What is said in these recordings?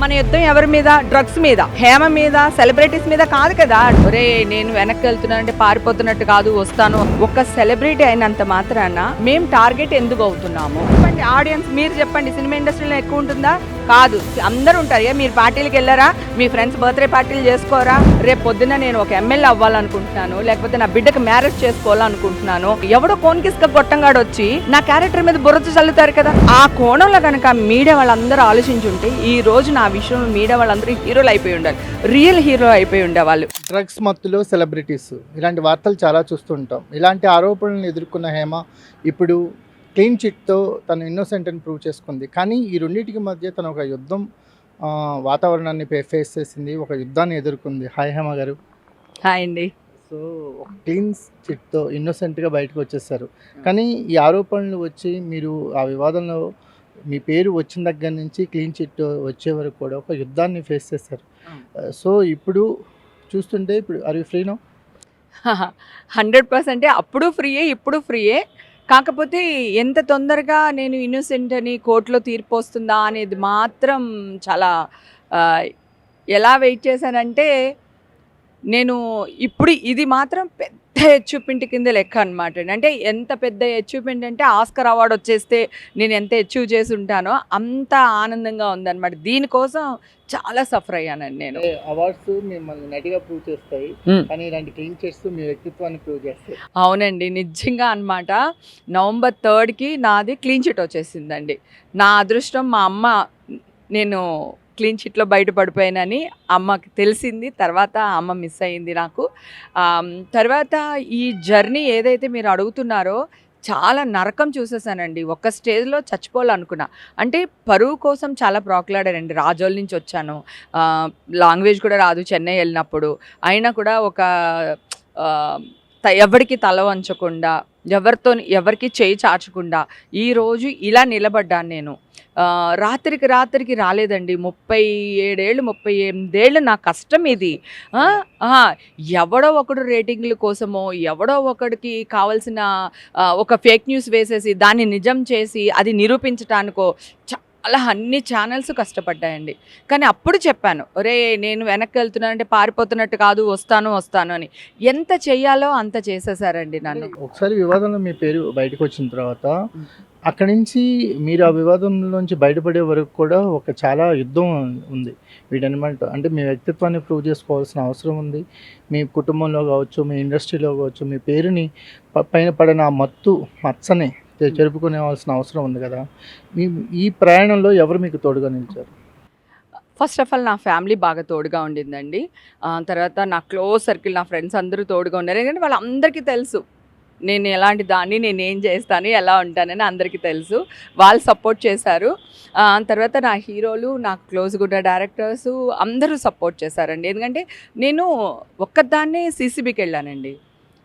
మన యుద్ధం ఎవరి మీద? డ్రగ్స్ మీద, హేమ మీద, సెలబ్రిటీస్ మీద కాదు కదా. ఒరే నేను వెనక్కి వెళ్తున్నానంటే పారిపోతున్నట్టు కాదు, వస్తాను. ఒక సెలబ్రిటీ అయినంత మాత్రాన మేము టార్గెట్ ఎందుకు అవుతున్నాము? చెప్పండి ఆడియన్స్, మీరు చెప్పండి. సినిమా ఇండస్ట్రీలో ఎక్కువ ఉంటుందా? కాదు, అందరూ ఉంటారు. మీరు పార్టీలకు వెళ్ళారా? మీ ఫ్రెండ్స్ బర్త్డే పార్టీలు చేసుకోరా? రేపు పొద్దున్న నేను ఒక ఎమ్మెల్యే అవ్వాలనుకుంటున్నాను, లేకపోతే నా బిడ్డకు మ్యారేజ్ చేసుకోవాలనుకుంటున్నాను. ఎవడో కోన్కిస్క గొట్టంగాడు వచ్చి నా క్యారెక్టర్ మీద బుర్రతో చల్లుతారు కదా. ఆ కోణంలో కనుక మీడియా వాళ్ళందరూ ఆలోచించుంటే ఈ రోజు నా విషయంలో మీడియా వాళ్ళందరూ హీరోలు అయిపోయి ఉండాలి, రియల్ హీరో అయిపోయి ఉండేవాళ్ళు. డ్రగ్స్ మత్తులో సెలబ్రిటీస్ ఇలాంటి వార్తలు చాలా చూస్తుంటాం. ఇలాంటి ఆరోపణలను ఎదుర్కొన్న హేమ ఇప్పుడు క్లీన్ చిట్తో తను ఇన్నోసెంట్ అని ప్రూవ్ చేసుకుంది. కానీ ఈ రెండింటికి మధ్య తను ఒక యుద్ధం వాతావరణాన్ని ఫేస్ చేసింది, ఒక యుద్ధాన్ని ఎదుర్కొంది. హాయ్ హేమ గారు. హాయ్ అండి. సో ఒక క్లీన్ చిట్తో ఇన్నోసెంట్గా బయటకు వచ్చేసారు. కానీ ఈ ఆరోపణలు వచ్చి మీరు ఆ వివాదంలో మీ పేరు వచ్చిన దగ్గర నుంచి క్లీన్ చిట్ వచ్చే వరకు కూడా ఒక యుద్ధాన్ని ఫేస్ చేశారు. సో ఇప్పుడు చూస్తుంటే ఇప్పుడు ఆర్ యూ ఫ్రీ నో? 100% అప్పుడు ఫ్రీయే, ఇప్పుడు ఫ్రీయే. కాకపోతే ఎంత తొందరగా నేను ఇన్నోసెంట్ అని కోర్టులో తీర్పు వస్తుందా అనేది మాత్రం చాలా ఎలా వెయిట్ చేశానంటే, నేను ఇప్పుడు ఇది మాత్రం పెద్ద అచీవ్మెంట్ కింద లెక్క అనమాట. అంటే ఎంత పెద్ద అచీవ్మెంట్ అంటే ఆస్కర్ అవార్డు వచ్చేస్తే నేను ఎంత అచీవ్ చేసి ఉంటానో అంత ఆనందంగా ఉందన్నమాట. దీనికోసం చాలా సఫర్ అయ్యానండి నేను. అవార్డ్స్ మిమ్మల్ని నటిగా ప్రూవ్ చేస్తాయి, కానీ ఇలాంటి క్లీన్ చిట్స్ మీ వ్యక్తిత్వాన్ని ప్రూవ్ చేస్తాయి. అవునండి, నిజంగా అనమాట. నవంబర్ 3కి నాది క్లీన్ చిట్ వచ్చేసిందండి. నా అదృష్టం, మా అమ్మ నేను క్లీన్ చిట్లో బయటపడిపోయానని అమ్మకి తెలిసింది. తర్వాత అమ్మ మిస్ అయింది నాకు. తర్వాత ఈ జర్నీ ఏదైతే మీరు అడుగుతున్నారో చాలా నరకం చూసేసానండి. ఒక స్టేజ్లో చచ్చిపోవాలనుకున్నా. అంటే పరువు కోసం చాలా ప్రాకులాడానండి. రాజోల్ నుంచి వచ్చాను, లాంగ్వేజ్ కూడా రాదు చెన్నై వెళ్ళినప్పుడు. అయినా కూడా ఒక ఎవరికి తల వంచకుండా, ఎవరికి చేయి చాచకుండా ఈరోజు ఇలా నిలబడ్డాను నేను. రాత్రికి రాలేదండి. 37 ఏళ్ళు 38 ఏళ్ళు నా కష్టం ఇది. ఎవడో ఒకడు రేటింగ్ల కోసమో, ఎవడో ఒకడికి కావాల్సిన ఒక ఫేక్ న్యూస్ వేసేసి దాన్ని నిజం చేసి అది నిరూపించటానికో చాలా అన్ని ఛానల్స్ కష్టపడ్డాయండి. కానీ అప్పుడు చెప్పాను, ఒరే నేను వెనక్కి వెళ్తున్నానంటే పారిపోతున్నట్టు కాదు, వస్తాను అని. ఎంత చెయ్యాలో అంత చేసేసారండి నన్ను. ఒకసారి వివాదంలో మీ పేరు బయటకు వచ్చిన తర్వాత అక్కడి నుంచి మీరు ఆ వివాదంలోంచి బయటపడే వరకు కూడా ఒక చాలా యుద్ధం ఉంది వీటనమాట. అంటే మీ వ్యక్తిత్వాన్ని ప్రూవ్ చేసుకోవాల్సిన అవసరం ఉంది. మీ కుటుంబంలో కావచ్చు, మీ ఇండస్ట్రీలో కావచ్చు, మీ పేరుని పైన పడిన మచ్చని జరుపుకునేవాల్సిన అవసరం ఉంది కదా. ఈ ప్రయాణంలో ఎవరు మీకు తోడుగా నిలిచారు? ఫస్ట్ ఆఫ్ ఆల్ నా ఫ్యామిలీ బాగా తోడుగా ఉండిందండి. తర్వాత నా క్లోజ్ సర్కిల్, నా ఫ్రెండ్స్ అందరూ తోడుగా ఉన్నారు. ఎందుకంటే వాళ్ళందరికీ తెలుసు నేను ఎలాంటి దాన్ని, నేను ఏం చేస్తాను, ఎలా ఉంటానని అందరికీ తెలుసు. వాళ్ళు సపోర్ట్ చేశారు. తర్వాత నా హీరోలు, నాకు క్లోజ్గా ఉన్న డైరెక్టర్స్ అందరూ సపోర్ట్ చేశారండి. ఎందుకంటే నేను ఒక్కదాన్నే సీసీబీకి వెళ్ళానండి.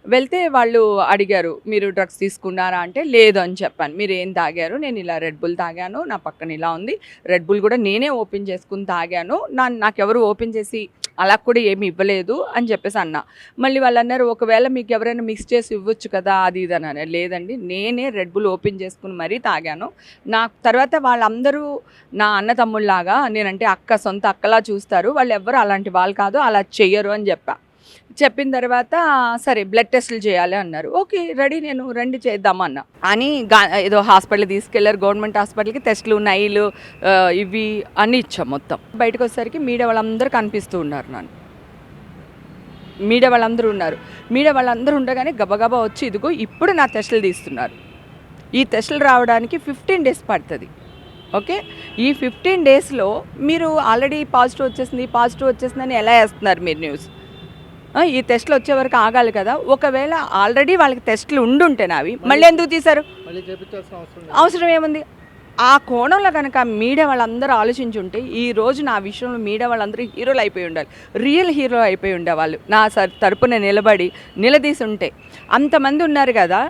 వెళ్తే వాళ్ళు అడిగారు, మీరు డ్రగ్స్ తీసుకున్నారా అంటే లేదు అని చెప్పాను. మీరు ఏం తాగారు? నేను ఇలా రెడ్ బుల్ తాగాను, నా పక్కన ఇలా ఉంది, రెడ్ బుల్ కూడా నేనే ఓపెన్ చేసుకుని తాగాను, నాకెవరు ఓపెన్ చేసి అలా కూడా ఏమి ఇవ్వలేదు అని చెప్పేసి అన్నా. మళ్ళీ వాళ్ళు అన్నారు, ఒకవేళ మీకు ఎవరైనా మిక్స్ చేసి ఇవ్వచ్చు కదా అది ఇది అని. లేదండి, నేనే రెడ్ బుల్ ఓపెన్ చేసుకుని మరీ తాగాను. తర్వాత వాళ్ళందరూ నా అన్న తమ్ముళ్ళలాగా, నేనంటే సొంత అక్కలా చూస్తారు, వాళ్ళు ఎవరు అలాంటి వాళ్ళు కాదు, అలా చెయ్యరు అని చెప్పిన తర్వాత సరే బ్లడ్ టెస్టులు చేయాలి అన్నారు. ఓకే రెడీ, నేను రండి చేద్దామన్నా అని ఏదో హాస్పిటల్ తీసుకెళ్లారు, గవర్నమెంట్ హాస్పిటల్కి. టెస్టులు, నైలు, ఇవి అన్నీ ఇచ్చాం. మొత్తం బయటకు వచ్చేసరికి మీడియా వాళ్ళందరూ కనిపిస్తూ ఉన్నారు. మీడియా వాళ్ళందరూ ఉండగానే గబగబా వచ్చి ఇదిగో ఇప్పుడు నా టెస్టులు తీస్తున్నారు. ఈ టెస్టులు రావడానికి 15 డేస్ పడుతుంది. ఓకే, ఈ 15 డేస్లో మీరు ఆల్రెడీ పాజిటివ్ వచ్చేసిందని ఎలా వేస్తున్నారు మీరు న్యూస్? ఈ టెస్టులు వచ్చే వరకు ఆగాలి కదా. ఒకవేళ ఆల్రెడీ వాళ్ళకి టెస్టులు ఉండుంటే నావి మళ్ళీ ఎందుకు తీశారు? అవసరం ఏముంది? ఆ కోణంలో కనుక మీడియా వాళ్ళందరూ ఆలోచించుంటే ఈ రోజు నా విషయంలో మీడియా వాళ్ళందరూ హీరోలు అయిపోయి ఉండాలి, రియల్ హీరో అయిపోయి ఉండేవాళ్ళు. నా తరపున నిలదీసి ఉంటే. అంతమంది ఉన్నారు కదా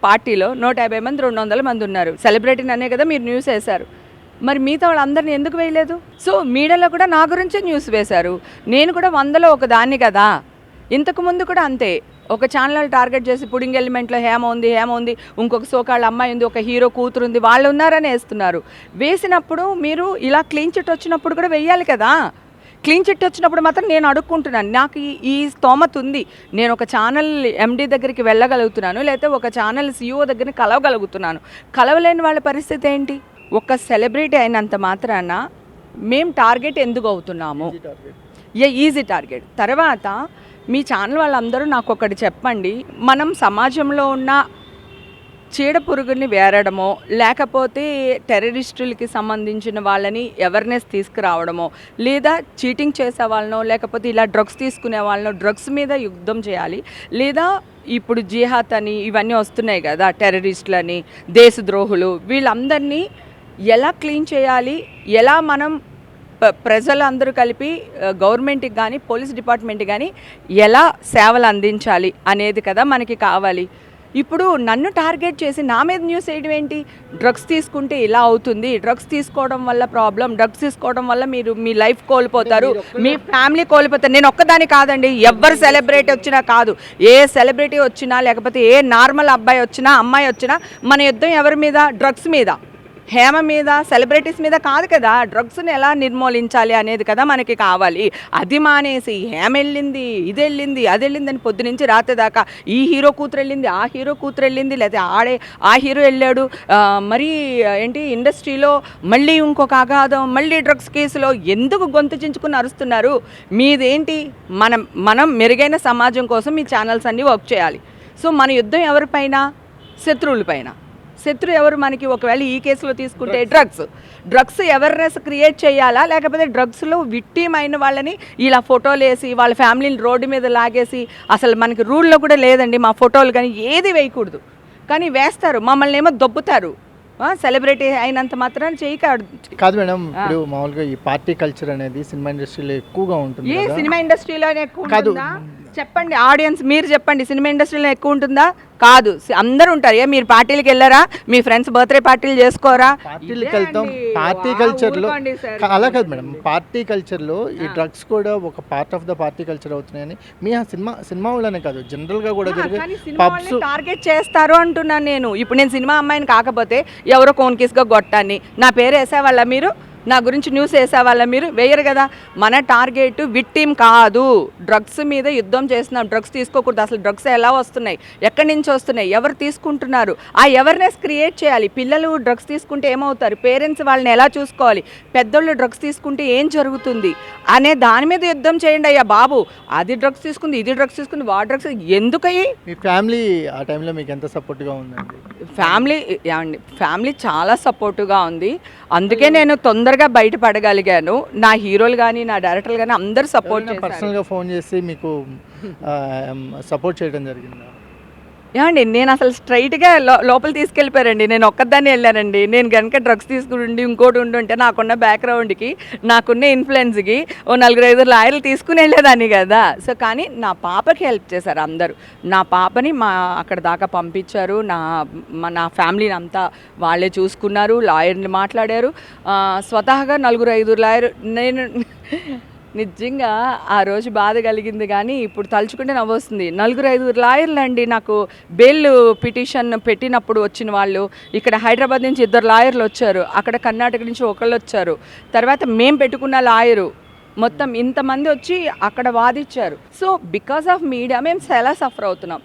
పార్టీలో, 150 మంది 200 మంది ఉన్నారు. సెలబ్రిటీని అనే కదా మీరు న్యూస్ వేశారు, మరి మిగతా వాళ్ళందరినీ ఎందుకు వేయలేదు? సో మీడియాలో కూడా నా గురించే న్యూస్ వేశారు. నేను కూడా 100లో ఒక దాన్ని కదా. ఇంతకుముందు కూడా అంతే, ఒక ఛానల్ టార్గెట్ చేసి పుడింగ్ ఎలిమెంట్లో హేమ ఉంది, ఇంకొక సోకాళ్ళ అమ్మాయి ఉంది, ఒక హీరో కూతురు ఉంది, వాళ్ళు ఉన్నారని వేస్తున్నారు. వేసినప్పుడు మీరు ఇలా క్లీన్ చిట్ వచ్చినప్పుడు కూడా వెయ్యాలి కదా. క్లీన్ చిట్ వచ్చినప్పుడు మాత్రం నేను అడుక్కుంటున్నాను, నాకు ఈ స్తోమత ఉంది, నేను ఒక ఛానల్ ఎండి దగ్గరికి వెళ్ళగలుగుతున్నాను, లేకపోతే ఒక ఛానల్ సిఇఓ దగ్గర కలవగలుగుతున్నాను. కలవలేని వాళ్ళ పరిస్థితి ఏంటి? ఒక సెలబ్రిటీ అయినంత మాత్రాన మేము టార్గెట్ ఎందుకు అవుతున్నాము? Easy target. తర్వాత మీ ఛానల్ వాళ్ళందరూ నాకు ఒకటి చెప్పండి, మనం సమాజంలో ఉన్న చీడ పురుగుల్ని వేరడమో లేకపోతే టెర్రరిస్టులకి సంబంధించిన వాళ్ళని అవేర్నెస్ తీసుకురావడమో, లేదా చీటింగ్ చేసే వాళ్ళనో లేకపోతే ఇలా డ్రగ్స్ తీసుకునే వాళ్ళనో డ్రగ్స్ మీద యుద్ధం చేయాలి, లేదా ఇప్పుడు జిహాద్ అని ఇవన్నీ వస్తున్నాయి కదా, టెర్రరిస్టులని, దేశద్రోహులు, వీళ్ళందరినీ ఎలా క్లీన్ చేయాలి, ఎలా మనం ప్రజలందరూ కలిపి గవర్నమెంట్కి కానీ పోలీస్ డిపార్ట్మెంట్కి కానీ ఎలా సేవలు అందించాలి అనేది కదా మనకి కావాలి. ఇప్పుడు నన్ను టార్గెట్ చేసి నా మీద న్యూస్ వేయడం ఏంటి? డ్రగ్స్ తీసుకుంటే ఇలా అవుతుంది, డ్రగ్స్ తీసుకోవడం వల్ల ప్రాబ్లం, డ్రగ్స్ తీసుకోవడం వల్ల మీరు మీ లైఫ్ కోల్పోతారు, మీ ఫ్యామిలీ కోల్పోతారు. నేను ఒక్కదాని కాదండి, ఎవరు సెలబ్రిటీ వచ్చినా కాదు, ఏ సెలబ్రిటీ వచ్చినా లేకపోతే ఏ నార్మల్ అబ్బాయి వచ్చినా అమ్మాయి వచ్చినా మన యుద్ధం ఎవరి మీద? డ్రగ్స్ మీద, హేమ మీద, సెలబ్రిటీస్ మీద కాదు కదా. డ్రగ్స్ని ఎలా నిర్మూలించాలి అనేది కదా మనకి కావాలి. అది మానేసి హేమ వెళ్ళింది, ఇది వెళ్ళింది, అది వెళ్ళింది అని పొద్దు నుంచి రాత్రి దాకా ఈ హీరో కూతురు వెళ్ళింది, ఆ హీరో కూతురు వెళ్ళింది, లేకపోతే ఆ హీరో వెళ్ళాడు, మరి ఏంటి ఇండస్ట్రీలో మళ్ళీ ఇంకొక అగాధం, మళ్ళీ డ్రగ్స్ కేసులో ఎందుకు గొంతు చించుకుని అరుస్తున్నారు? మీదేంటి? మనం మెరుగైన సమాజం కోసం మీ ఛానల్స్ అన్నీ వర్క్ చేయాలి. సో మన యుద్ధం ఎవరిపైన? శత్రువులపైన. శత్రు ఎవరు మనకి? ఒకవేళ ఈ కేసులో తీసుకుంటే డ్రగ్స్ అవేర్నెస్ క్రియేట్ చేయాలా, లేకపోతే డ్రగ్స్లో విక్టిమ్ అయిన వాళ్ళని ఇలా ఫోటోలు వేసి వాళ్ళ ఫ్యామిలీని రోడ్డు మీద లాగేసి, అసలు మనకి రూల్లో కూడా లేదండి మా ఫోటోలు కానీ ఏది వేయకూడదు, కానీ వేస్తారు, మమ్మల్ని ఏమో దొబ్బుతారు. సెలబ్రిటీ అయినంత మాత్రం కాదు మేడం. ఇప్పుడు మామూలుగా ఈ పార్టీ కల్చర్ అనేది సినిమా ఇండస్ట్రీలో ఎక్కువగా ఉంటుంది. ఏ సినిమా ఇండస్ట్రీలోనే ఎక్కువ కాదు చెప్పండి, ఆడియన్స్ మీరు చెప్పండి, సినిమా ఇండస్ట్రీలో ఎక్కువ ఉంటుందా? కాదు, అందరూ ఉంటారు. ఏ మీరు పార్టీలకు వెళ్ళారా? మీ ఫ్రెండ్స్ బర్త్డే పార్టీలు చేసుకోరా? పార్టీలకు వెళ్తాం. పార్టీ కల్చర్లో అలా కాదు మేడం, పార్టీ కల్చర్లో ఈ డ్రగ్స్ కూడా ఒక part of the party culture అవుతున్నాయని మీ సినిమా వాళ్ళనే కాదు జనరల్గా కూడా జరిగే పబ్స్ టార్గెట్ చేస్తారు అంటున్నాను నేను. ఇప్పుడు నేను సినిమా అమ్మాయిని కాకపోతే ఎవరో కోన్కిస్గా గొట్టాన్ని నా పేరు వేసేవాళ్ళ మీరు? నా గురించి న్యూస్ వేసేవాళ్ళ మీరు? వేయరు కదా. మన టార్గెట్ విక్టిమ్ కాదు, డ్రగ్స్ మీద యుద్ధం చేస్తున్నాం. డ్రగ్స్ తీసుకోకూడదు. అసలు డ్రగ్స్ ఎలా వస్తున్నాయి, ఎక్కడి నుంచి వస్తున్నాయి, ఎవరు తీసుకుంటున్నారు, ఆ అవేర్నెస్ క్రియేట్ చేయాలి. పిల్లలు డ్రగ్స్ తీసుకుంటే ఏమవుతారు, పేరెంట్స్ వాళ్ళని ఎలా చూసుకోవాలి, పెద్దోళ్ళు డ్రగ్స్ తీసుకుంటే ఏం జరుగుతుంది అనే దాని మీద యుద్ధం చేయండి అయ్యా బాబు. అది డ్రగ్స్ తీసుకుంది, ఇది డ్రగ్స్ తీసుకుంది, వా డ్రగ్స్ ఎందుకయ్యి? మీ ఫ్యామిలీ ఆ టైంలో మీకు ఎంత సపోర్ట్గా ఉందండి? ఫ్యామిలీ చాలా సపోర్టుగా ఉంది. అందుకే నేను తొందరగా బయటపడగలిగాను. నా హీరోలు కానీ నా డైరెక్టర్లు కానీ అందరూ సపోర్ట్ చేశారు. పర్సనల్గా ఫోన్ చేసి మీకు సపోర్ట్ చేయడం జరిగిందా? ఏమండి, నేను అసలు స్ట్రైట్గా లోపల తీసుకెళ్ళిపోయారండి. నేను ఒక్కదాన్ని వెళ్ళానండి. నేను కనుక డ్రగ్స్ తీసుకుని ఇంకోటి ఉండుంటే నాకున్న బ్యాక్గ్రౌండ్కి, నాకున్న ఇన్ఫ్లుయెన్స్కి ఓ 4-5 లాయర్లు తీసుకుని వెళ్ళేదాన్ని కదా. సో కానీ నా పాపకి హెల్ప్ చేశారు అందరూ. నా పాపని అక్కడ దాకా పంపించారు. నా ఫ్యామిలీని అంతా వాళ్ళే చూసుకున్నారు, లాయర్ని మాట్లాడారు. స్వతహాగా 4-5 లాయర్. నేను నిజంగా ఆ రోజు బాధ కలిగింది, కానీ ఇప్పుడు తలుచుకుంటే నవ్వొస్తుంది. 4-5 లాయర్లు అండి నాకు బెయిల్ పిటిషన్ పెట్టినప్పుడు వచ్చిన వాళ్ళు. ఇక్కడ హైదరాబాద్ నుంచి 2 లాయర్లు వచ్చారు, అక్కడ కర్ణాటక నుంచి ఒకళ్ళు వచ్చారు, తర్వాత మేము పెట్టుకున్న లాయరు, మొత్తం ఇంతమంది వచ్చి అక్కడ వాదించారు. సో బికాస్ ఆఫ్ మీడియా మేము చాలా సఫర్ అవుతున్నాం.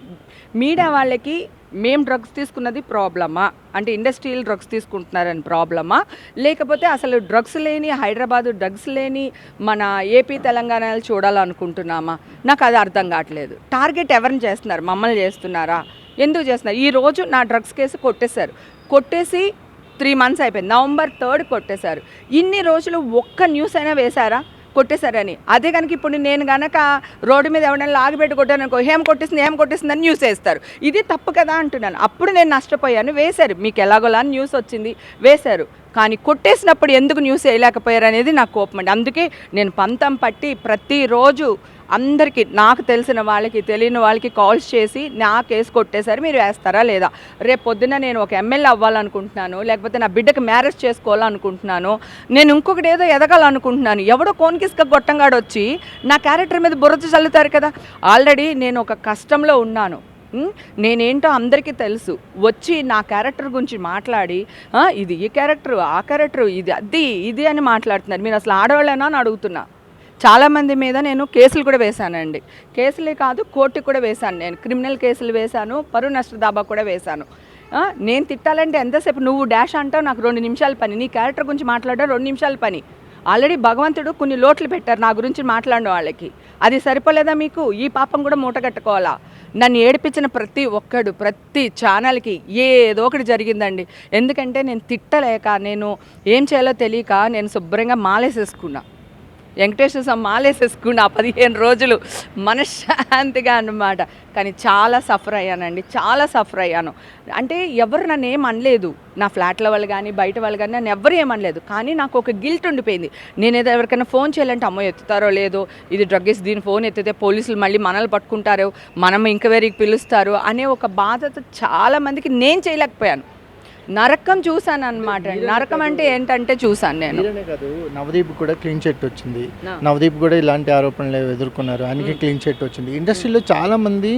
మీడియా వాళ్ళకి మేము డ్రగ్స్ తీసుకున్నది ప్రాబ్లమా, అంటే ఇండస్ట్రియల్ డ్రగ్స్ తీసుకుంటున్నారని ప్రాబ్లమా, లేకపోతే అసలు డ్రగ్స్ లేని హైదరాబాదు, డ్రగ్స్ లేని మన ఏపీ తెలంగాణలో చూడాలనుకుంటున్నామా? నాకు అది అర్థం కావట్లేదు. టార్గెట్ ఎవరిని చేస్తున్నారు? మమ్మల్ని చేస్తున్నారా? ఎందుకు చేస్తున్నారు? ఈరోజు నా డ్రగ్స్ కేసు కొట్టేసి 3 months అయిపోయింది. November 3rd కొట్టేశారు. ఇన్ని రోజులు ఒక్క న్యూస్ అయినా వేశారా కొట్టేశారని? అదే కనుక ఇప్పుడు నేను కనుక రోడ్డు మీద ఎవరైనా లాగిపెట్టి కొట్టాననుకో, ఏం కొట్టేసిందని న్యూస్ వేస్తారు. ఇది తప్పు కదా అంటున్నాను. అప్పుడు నేను నష్టపోయాను. వేశారు, మీకు ఎలాగోలా న్యూస్ వచ్చింది, వేశారు. కానీ కొట్టేసినప్పుడు ఎందుకు న్యూస్ వేయలేకపోయారు అనేది నాకు కోపం అండి. అందుకే నేను పంతం పట్టి ప్రతిరోజు అందరికీ, నాకు తెలిసిన వాళ్ళకి తెలియని వాళ్ళకి కాల్స్ చేసి నా కేసు కొట్టేసరి మీరు వేస్తారా లేదా, రేపు పొద్దున్న నేను ఒక ఎమ్మెల్యే అవ్వాలనుకుంటున్నాను, లేకపోతే నా బిడ్డకి మ్యారేజ్ చేసుకోవాలనుకుంటున్నాను, నేను ఇంకొకటి ఏదో ఎదగాలనుకుంటున్నాను, ఎవడో కోన్కిస్క గొట్టంగాడు వచ్చి నా క్యారెక్టర్ మీద బురద చల్లుతారు కదా. ఆల్రెడీ నేను ఒక కష్టంలో ఉన్నాను, నేనేంటో అందరికీ తెలుసు. వచ్చి నా క్యారెక్టర్ గురించి మాట్లాడి ఇది ఈ క్యారెక్టర్, ఆ క్యారెక్టర్, ఇది ఇది అని మాట్లాడుతున్నారు. మీరు అసలు ఆడవాళ్ళేనా అని అడుగుతున్నా. చాలామంది మీద నేను కేసులు కూడా వేశానండి. కేసులే కాదు, కోర్టుకు కూడా వేశాను. నేను క్రిమినల్ కేసులు వేశాను, పరువు నష్ట దాబా కూడా వేశాను. నేను తిట్టాలంటే ఎంతసేపు, నువ్వు డాష్ అంటావు, నాకు 2 నిమిషాల పని, నీ క్యారెక్టర్ గురించి మాట్లాడడం 2 నిమిషాల పని. ఆల్రెడీ భగవంతుడు కొన్ని లోట్లు పెట్టారు నా గురించి మాట్లాడిన వాళ్ళకి. అది సరిపోలేదా మీకు? ఈ పాపం కూడా మూటగట్టుకోవాలా? నన్ను ఏడిపించిన ప్రతి ఒక్కడు, ప్రతి ఛానల్కి ఏదో ఒకటి జరిగిందండి. ఎందుకంటే నేను తిట్టలేక, నేను ఏం చేయాలో తెలియక నేను శుభ్రంగా మాలేసేసుకున్నా. వెంకటేశ్వర స్వామి మాలేసేసుకున్నా 15 రోజులు మనశ్శాంతిగా అన్నమాట. కానీ చాలా సఫర్ అయ్యానండి, చాలా సఫర్ అయ్యాను. అంటే ఎవరు నన్ను ఏం అనలేదు, నా ఫ్లాట్ల వాళ్ళు కానీ బయట వాళ్ళు కానీ నన్ను ఎవరు ఏమనలేదు. కానీ నాకు ఒక గిల్ట్ ఉండిపోయింది. నేను ఏదో ఎవరికైనా ఫోన్ చేయాలంటే అమ్మో ఎత్తుతారో లేదో, ఇది డ్రగ్గిస్ట్, దీని ఫోన్ ఎత్తితే పోలీసులు మళ్ళీ మనల్ని పట్టుకుంటారో, మనం ఎంక్వైరీకి పిలుస్తారు అనే ఒక బాధతో చాలామందికి నేను చేయలేకపోయాను. నరకం చూశాను అనమాట. నరకం అంటే ఏంటంటే చూశాను నేను. కాదు, నవదీప్ కూడా క్లీన్ చిట్ వచ్చింది. నవదీప్ కూడా ఇలాంటి ఆరోపణలు ఎదుర్కొన్నారు, ఆయనకి క్లీన్ చిట్ వచ్చింది. ఇండస్ట్రీలో చాలా మంది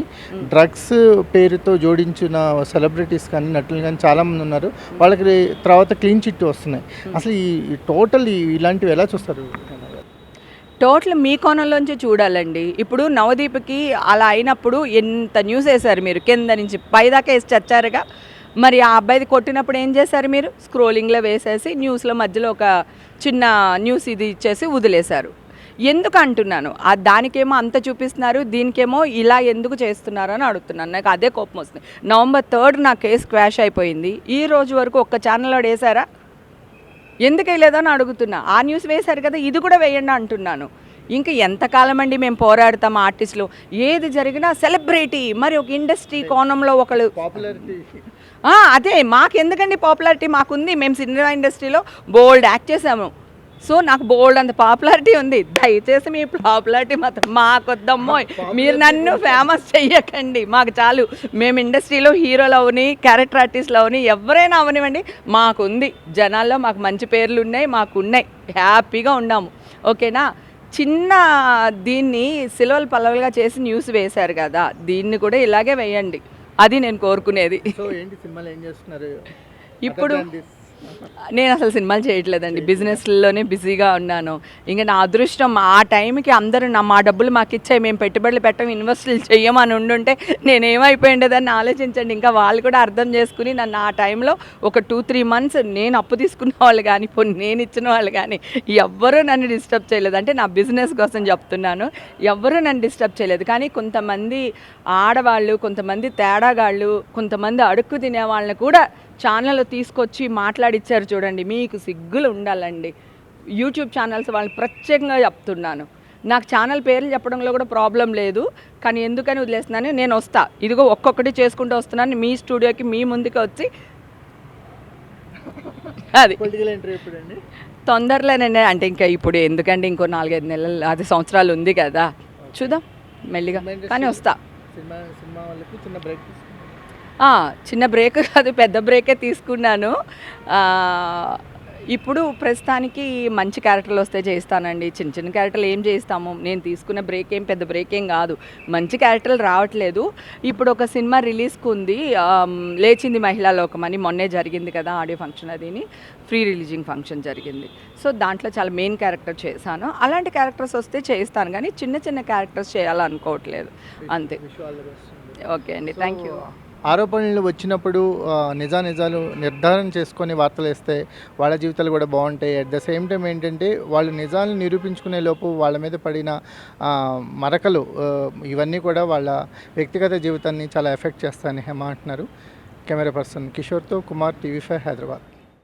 డ్రగ్స్ పేరుతో జోడించిన సెలబ్రిటీస్ కానీ నటులు కానీ చాలా మంది ఉన్నారు. వాళ్ళకి తర్వాత క్లీన్ చిట్ వస్తున్నాయి. అసలు ఈ టోటల్ ఇలాంటివి ఎలా చూస్తారు? టోటల్ మీ కోణంలోంచి చూడాలండి. ఇప్పుడు నవదీప్కి అలా అయినప్పుడు ఎంత న్యూస్ వేశారు మీరు, కింద నుంచి పైదాకా వేసి చచ్చారుగా. మరి ఆ అబ్బాయిది కొట్టినప్పుడు ఏం చేశారు మీరు? స్క్రోలింగ్లో వేసేసి న్యూస్లో మధ్యలో ఒక చిన్న న్యూస్ ఇది ఇచ్చేసి వదిలేశారు. ఎందుకు అంటున్నాను, దానికేమో అంత చూపిస్తున్నారు, దీనికేమో ఇలా ఎందుకు చేస్తున్నారు అని అడుగుతున్నాను. నాకు అదే కోపం వస్తుంది. November 3 నా కేసు క్వాష్ అయిపోయింది. ఈ రోజు వరకు ఒక్క ఛానల్లో వేసారా? ఎందుకు వేయలేదని అడుగుతున్నా. ఆ న్యూస్ వేశారు కదా, ఇది కూడా వేయండి అంటున్నాను. ఇంకా ఎంతకాలం అండి మేము పోరాడతాం ఆర్టిస్టులు? ఏది జరిగినా సెలబ్రిటీ, మరి ఒక ఇండస్ట్రీ కోణంలో ఒకళ్ళు పాపులారిటీ. అదే మాకు ఎందుకండి పాపులారిటీ? మాకుంది, మేము సినిమా ఇండస్ట్రీలో బోల్డ్ యాక్ట్ చేసాము. సో నాకు బోల్డ్ అంత పాపులారిటీ ఉంది. దయచేసి మీ పాపులారిటీ మాత్రం మాకొద్దమ్మో, మీరు నన్ను ఫేమస్ చెయ్యకండి, మాకు చాలు. మేము ఇండస్ట్రీలో హీరోలు అవని, క్యారెక్టర్ ఆర్టిస్టులు అవని, ఎవరైనా అవనివ్వండి, మాకుంది. జనాల్లో మాకు మంచి పేర్లు ఉన్నాయి, మాకున్నాయి, హ్యాపీగా ఉన్నాము. ఓకేనా? చిన్న దీన్ని సిల్వల్ పల్లవులుగా చేసి న్యూస్ వేశారు కదా, దీన్ని కూడా ఇలాగే వేయండి, అది నేను కోరుకునేది. ఇప్పుడు నేను అసలు సినిమాలు చేయట్లేదండి, బిజినెస్లోనే బిజీగా ఉన్నాను. ఇంకా నా అదృష్టం ఆ టైంకి అందరూ మా డబ్బులు మాకు ఇచ్చాయి, మేము పెట్టుబడులు పెట్టం, ఇన్వెస్ట్లు చేయమని ఉండుంటే నేనేమైపోయి ఉండేదని ఆలోచించండి. ఇంకా వాళ్ళు కూడా అర్థం చేసుకుని నన్ను ఆ టైంలో ఒక 2-3 మంత్స్ నేను అప్పు తీసుకున్న వాళ్ళు కానీ, నేను ఇచ్చిన వాళ్ళు కానీ ఎవ్వరూ నన్ను డిస్టర్బ్ చేయలేదు. అంటే నా బిజినెస్ కోసం చెప్తున్నాను, ఎవ్వరూ నన్ను డిస్టర్బ్ చేయలేదు. కానీ కొంతమంది ఆడవాళ్ళు, కొంతమంది తేడాగాళ్ళు, కొంతమంది అడుక్కు తినే వాళ్ళని కూడా ఛానల్లో తీసుకొచ్చి మాట్లాడిచ్చారు చూడండి. మీకు సిగ్గులు ఉండాలండి. యూట్యూబ్ ఛానల్స్ వాళ్ళని ప్రత్యేకంగా చెప్తున్నాను. నాకు ఛానల్ పేర్లు చెప్పడంలో కూడా ప్రాబ్లం లేదు, కానీ ఎందుకని వదిలేస్తున్నాను. నేను వస్తా, ఇదిగో ఒక్కొక్కటి చేసుకుంటూ వస్తున్నాను మీ స్టూడియోకి, మీ ముందుకు వచ్చి. అది తొందరలోనే, అంటే ఇంకా ఇప్పుడు ఎందుకంటే ఇంకో 4-5 నెలలు, 10 సంవత్సరాలు ఉంది కదా, చూద్దాం మెల్లిగా, కానీ వస్తా. చిన్న బ్రేక్ కాదు, పెద్ద బ్రేకే తీసుకున్నాను. ఇప్పుడు ప్రస్తుతానికి మంచి క్యారెక్టర్లు వస్తే చేస్తానండి. చిన్న చిన్న క్యారెక్టర్లు ఏం చేస్తాము, నేను తీసుకున్న బ్రేక్ ఏం పెద్ద బ్రేక్ ఏం కాదు, మంచి క్యారెక్టర్లు రావట్లేదు. ఇప్పుడు ఒక సినిమా రిలీజ్కి ఉంది, లేచింది మహిళా లోకం అని, మొన్నే జరిగింది కదా ఆడియో ఫంక్షన్, అదిని ఫ్రీ రిలీజింగ్ ఫంక్షన్ జరిగింది. సో దాంట్లో చాలా మెయిన్ క్యారెక్టర్ చేశాను. అలాంటి క్యారెక్టర్స్ వస్తే చేస్తాను, కానీ చిన్న చిన్న క్యారెక్టర్స్ చేయాలనుకోవట్లేదు, అంతే. ఓకే అండి, థ్యాంక్ యూ. ఆరోపణలు వచ్చినప్పుడు నిజాలు నిర్ధారణ చేసుకొని వార్తలు వేస్తే వాళ్ళ జీవితాలు కూడా బాగుంటాయి. అట్ ద సేమ్ టైం ఏంటంటే వాళ్ళు నిజాలను నిరూపించుకునే లోపు వాళ్ళ మీద పడిన మరకలు ఇవన్నీ కూడా వాళ్ళ వ్యక్తిగత జీవితాన్ని చాలా ఎఫెక్ట్ చేస్తాయని హేమ అంటున్నారు. కెమెరా పర్సన్ కిషోర్తో కుమార్, TV5 హైదరాబాద్.